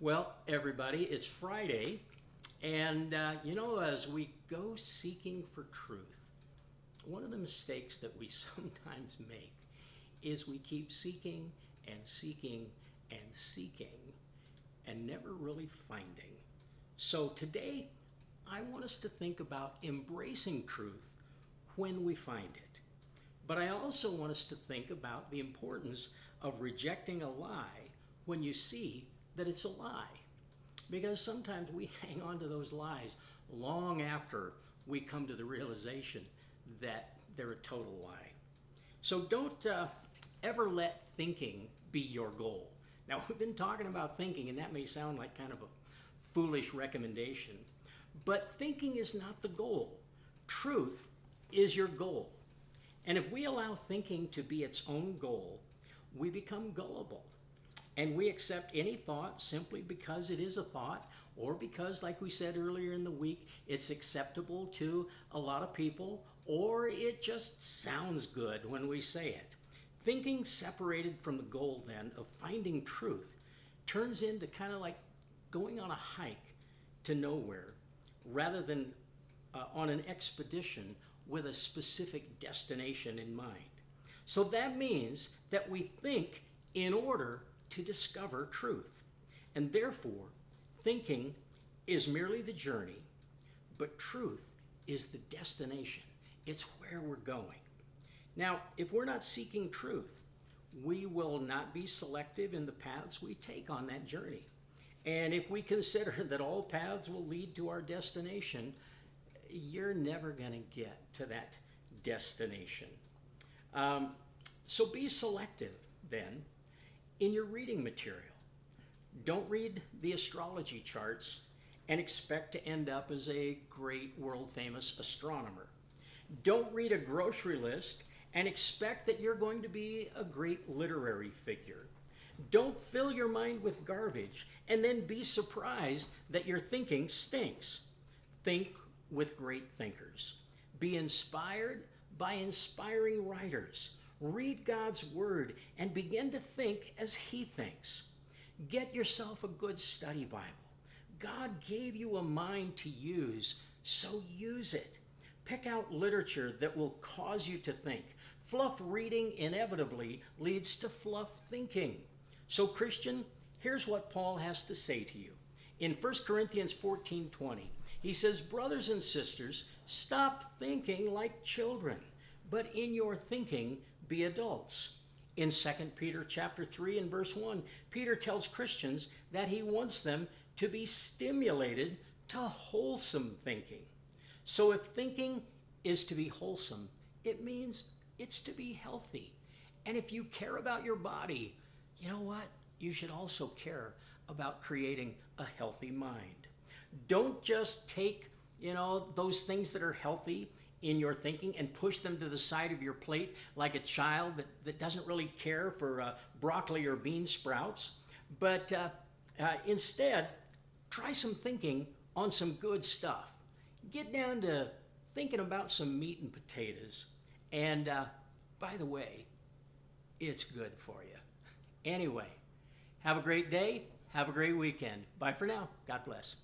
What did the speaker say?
Well, everybody, it's Friday, and as we go seeking for truth, one of the mistakes that we sometimes make is we keep seeking and seeking and seeking and never really finding. So today, I want us to think about embracing truth when we find it. But I also want us to think about the importance of rejecting a lie when you see that it's a lie. Because sometimes we hang on to those lies long after we come to the realization that they're a total lie. So don't ever let thinking be your goal. Now, we've been talking about thinking, and that may sound like kind of a foolish recommendation, but thinking is not the goal. Truth is your goal. And if we allow thinking to be its own goal, we become gullible. And we accept any thought simply because it is a thought, or because, like we said earlier in the week, it's acceptable to a lot of people, or it just sounds good when we say it. Thinking separated from the goal, then, of finding truth turns into kind of like going on a hike to nowhere rather than on an expedition with a specific destination in mind. So that means that we think in order to discover truth. And therefore, thinking is merely the journey, but truth is the destination. It's where we're going. Now, if we're not seeking truth, we will not be selective in the paths we take on that journey. And if we consider that all paths will lead to our destination, you're never going to get to that destination. So be selective then in your reading material. Don't read the astrology charts and expect to end up as a great world famous astronomer. Don't read a grocery list and expect that you're going to be a great literary figure. Don't fill your mind with garbage and then be surprised that your thinking stinks. Think with great thinkers. Be inspired by inspiring writers. Read God's Word and begin to think as He thinks. Get yourself a good study Bible. God gave you a mind to use, so use it. Pick out literature that will cause you to think. Fluff reading inevitably leads to fluff thinking. So, Christian, here's what Paul has to say to you. In 1 Corinthians 14:20, he says, "Brothers and sisters, stop thinking like children, but in your thinking be adults." In 2 Peter chapter 3 and verse 1, Peter tells Christians that he wants them to be stimulated to wholesome thinking. So if thinking is to be wholesome, it means it's to be healthy. And if you care about your body, you know what? You should also care about creating a healthy mind. Don't just take, those things that are healthy in your thinking and push them to the side of your plate like a child that doesn't really care for broccoli or bean sprouts. But instead, try some thinking on some good stuff. Get down to thinking about some meat and potatoes. And by the way, it's good for you. Anyway, have a great day. Have a great weekend. Bye for now. God bless.